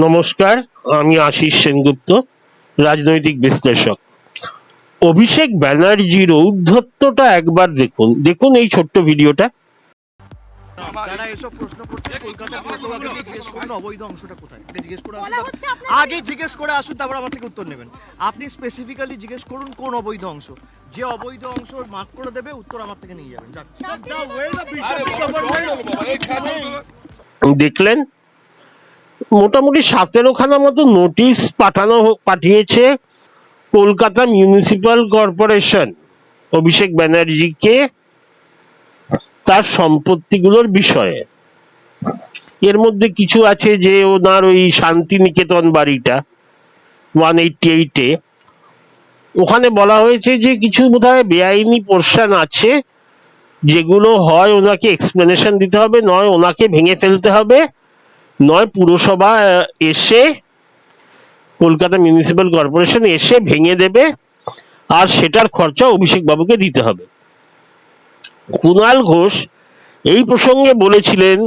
নমস্কার, আমি আশিস সেনগুপ্ত, রাজনৈতিক বিশ্লেষক। অভিষেক ব্যানার্জির ঔদ্ধত্যটা একবার দেখুন। দেখুন এই ছোট্ট ভিডিওটা। যারা এসব প্রশ্ন করছে কলকাতা পুরসভাকে জিজ্ঞেস করুন অবৈধ অংশটা কোথায়, জিজ্ঞেস করে আসুন, আগে জিজ্ঞেস করে আসুন, তারপর আমার থেকে উত্তর নেবেন। আপনি স্পেসিফিক্যালি জিজ্ঞেস করুন কোন অবৈধ অংশ, যে অবৈধ অংশ মার্ক করে দেবে উত্তর আমার থেকে নিয়ে যাবেন। দেখলেন, মোটামুটি 17খানা মতো নোটিশ পাঠিয়েছে কলকাতা মিউনিসিপ্যাল কর্পোরেশন অভিষেক ব্যানার্জিকে তার সম্পত্তিগুলোর বিষয়ে। এর মধ্যে কিছু আছে যে ওনার ওই শান্তিনিকেতন বাড়িটা 188-এ, ওখানে বলা হয়েছে যে কিছু বোধহয় বেআইনি পোর্শন আছে, যেগুলো হয় ওনাকে এক্সপ্লেনেশন দিতে হবে, নয় ওনাকে ভেঙে ফেলতে হবে, নয় পুরসভা এসে, কলকাতা মিউনিসিপ্যাল কর্পোরেশন এসে ভেঙে দেবে, আর সেটার খরচা অভিষেক বাবুকে দিতে হবে। কুণাল ঘোষ এই প্রসঙ্গে বলেছিলেন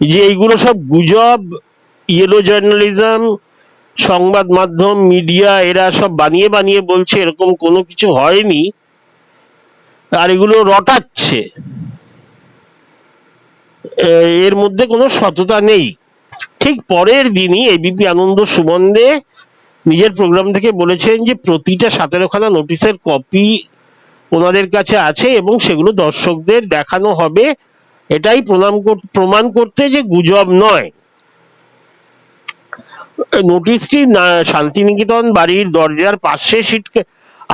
যে এইগুলো সব গুজব, ইয়েলো জার্নালিজম, সংবাদ মাধ্যম, মিডিয়া এরা সব বানিয়ে বানিয়ে বলছে, এরকম কোনো কিছু হয়নি, আর এগুলো রটাচ্ছে, এর মধ্যে কোনো সততা নেই। ঠিক পরের দিনই এবিপি আনন্দ সুমন্দে নিজের প্রোগ্রাম থেকে বলেছেন যে প্রতিটা 17খানা নোটিশের কপি ওনাদের কাছে আছে এবং সেগুলো দর্শকদের দেখানো হবে, এটাই প্রমাণ করতে যে গুজব নয়। নোটিশটি শান্তিনিকেতন বাড়ির দরজার পাশে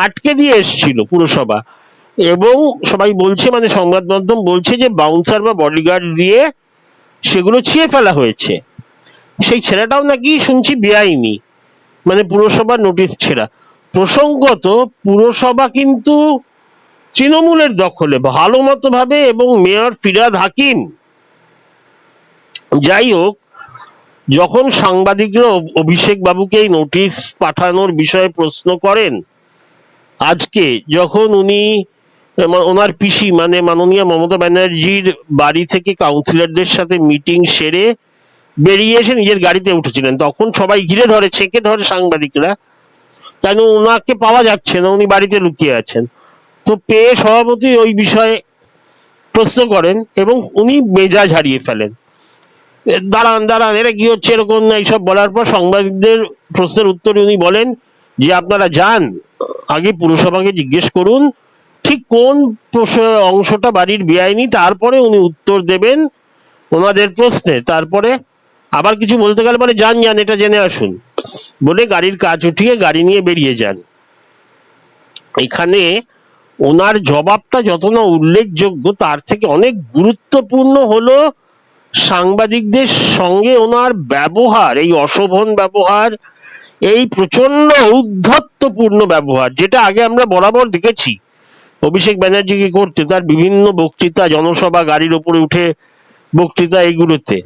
আটকে দিয়ে এসেছিল পুরসভা, এবং সবাই বলছে, মানে সংবাদ মাধ্যম বলছে যে বাউন্সার বা বডিগার্ড দিয়ে সেগুলো ছিঁড়ে ফেলা হয়েছে। সেই ছেলেটাও নাকি শুনছি বেআইনি, মানে পুরসভার নোটিশ ছেঁড়া। প্রসঙ্গত পুরসভা কিন্তু তৃণমূলের দখলে ভালো মতো ভাবে, এবং মেয়র ফিরহাদ হাকিম। যাই হোক, যখন সাংবাদিকরা অভিষেক বাবুকে এই নোটিশ পাঠানোর বিষয়ে প্রশ্ন করেন, আজকে যখন উনি ওনার পিসি মানে মাননীয় মমতা ব্যানার্জির বাড়ি থেকে কাউন্সিলরদের সাথে মিটিং সেরে বেরিয়ে এসে নিজের গাড়িতে উঠেছিলেন, তখন সবাই ঘিরে ধরে, ছেঁকে ধরে সাংবাদিকরা, কেন ওনাকে পাওয়া যাচ্ছে না, উনি বাড়িতে লুকিয়ে আছেন। তো পেয়ে সভাপতি ওই বিষয়ে প্রশ্ন করেন এবং উনি মেজাজ হারিয়ে ফেলেন, দাঁড়ান দাঁড়ান এটা কি হচ্ছে, এরকম এইসব বলার পর সাংবাদিকদের প্রশ্নের উত্তরে উনি বলেন যে আপনারা যান, আগে পুরসভাকে জিজ্ঞেস করুন ঠিক কোন অংশটা বাড়ির বেআইনি, তারপরে উনি উত্তর দেবেন ওনাদের প্রশ্নে। তারপরে আবার কিছু বলতে গেলে বলে যান যান এটা জেনে আসুন, বলে গাড়ির কাঁচ উঠিয়ে গাড়ি নিয়ে বেরিয়ে যান। এখানে ওনার জবাবটা যত না উল্লেখযোগ্য, তার থেকে অনেক গুরুত্বপূর্ণ হলো সাংবাদিকদের সঙ্গে ওনার ব্যবহার, এই অশোভন ব্যবহার, এই প্রচন্ড ঔদ্ধত্যপূর্ণ ব্যবহার, যেটা আগে আমরা বরাবর দেখেছি অভিষেক ব্যানার্জিকে করতে, তার বিভিন্ন বক্তৃতা, জনসভা, গাড়ির ওপরে উঠে বক্তৃতা, এইগুলোতে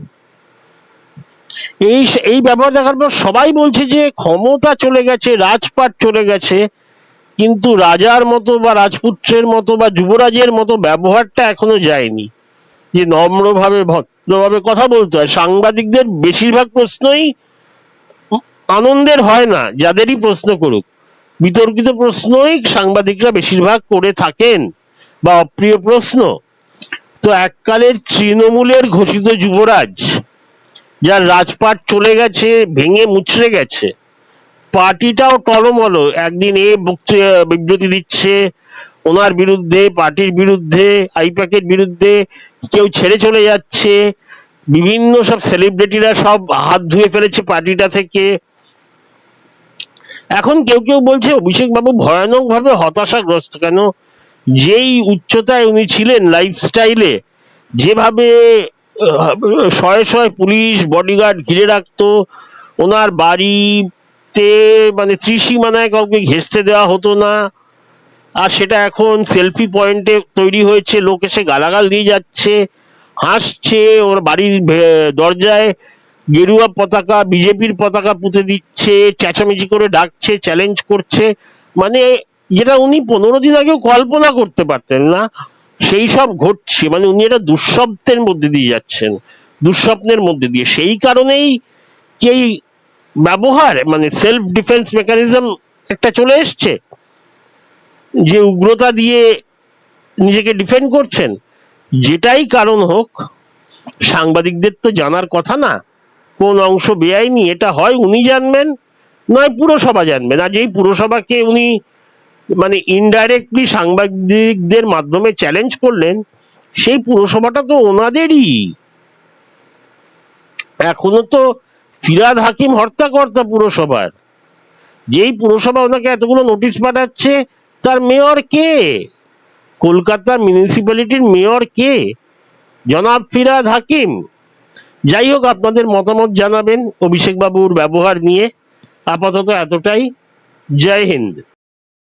এই ব্যবহার দেখার পর সবাই বলছে যে ক্ষমতা চলে গেছে, রাজপাট চলে গেছে, কিন্তু রাজার মতো বা রাজপুত্রের মতো বা যুবরাজের মতো ব্যবহারটা এখনো যায়নি, যে নম্রভাবে ভদ্রভাবে কথা বলতে হয়। সাংবাদিকদের বেশিরভাগ প্রশ্নই আনন্দের হয় না, যাদেরই প্রশ্ন করুক, বিতর্কিত প্রশ্নই সাংবাদিকরা বেশিরভাগ করে থাকেন, বা অপ্রিয় প্রশ্ন। তো এককালের তৃণমূলের ঘোষিত যুবরাজ, যার রাজপাট চলে গেছে, ভেঙে মুচড়ে গেছে, পার্টিটাও টলমল, একদিন বিবৃতি দিচ্ছে ওনার বিরুদ্ধে, পার্টির বিরুদ্ধে, আইপ্যাকের বিরুদ্ধে, কেউ ছেড়ে চলে যাচ্ছে, বিভিন্ন সব সেলিব্রিটিরা সব হাত ধুয়ে ফেলেছে পার্টিটা থেকে। এখন কেউ কেউ বলছে অভিষেক বাবু ভয়ানক ভাবে হতাশাগ্রস্ত। কেন? যেই উচ্চতায় উনি ছিলেন লাইফস্টাইলে, যেভাবে শয়ে শয়ে পুলিশ বডিগার্ড ঘিরে রাখতো, ওনার বাড়িতে মানে ত্রিসীমানায় কাউকে ঘেঁষতে দেওয়া হতো না, আর সেটা এখন সেলফি পয়েন্টে তৈরি হয়েছে, লোক এসে গালাগাল দিয়ে যাচ্ছে, হাসছে, ওর বাড়ির দরজায় গেরুয়া পতাকা, বিজেপির পতাকা পুঁতে দিচ্ছে, চেঁচামেচি করে ডাকছে, চ্যালেঞ্জ করছে, মানে যেটা উনি 15 দিন আগেও কল্পনা করতে পারতেন না, সেই সব ঘটছে। মানে উনি এটা দুঃস্বপ্নের মধ্যে দিয়ে যাচ্ছেন, দুঃস্বপ্নের মধ্যে দিয়ে। সেই কারণেই কি ব্যবহার, মানে সেলফ ডিফেন্স মেকানিজম একটা চলে এসছে, যে উগ্রতা দিয়ে নিজেকে ডিফেন্ড করছেন। যেটাই কারণ হোক, সাংবাদিকদের তো জানার কথা না কোন অংশ বেআইনি। এটা হয় উনি জানবেন, নয় পুরসভা জানবেন। আর যেই পুরসভাকে উনি মানে ইনডাইরেক্টলি সাংবাদিকদের মাধ্যমে চ্যালেঞ্জ করলেন, সেই পুরসভাটা তো ওনাদেরই। এখনো তো ফিরহাদ হাকিম হর্তাকর্তা পুরসভার। যেই পুরসভা ওনাকে এতগুলো নোটিশ পাঠাচ্ছে, তার mayor K? Kolkata মিউনিসিপ্যালিটির mayor K? জনাব ফিরহাদ হাকিম। যাই হোক, আপনাদের মতামত জানাবেন অভিষেক বাবুর ব্যবহার নিয়ে। আপাতত এতটাই। জয় হিন্দ।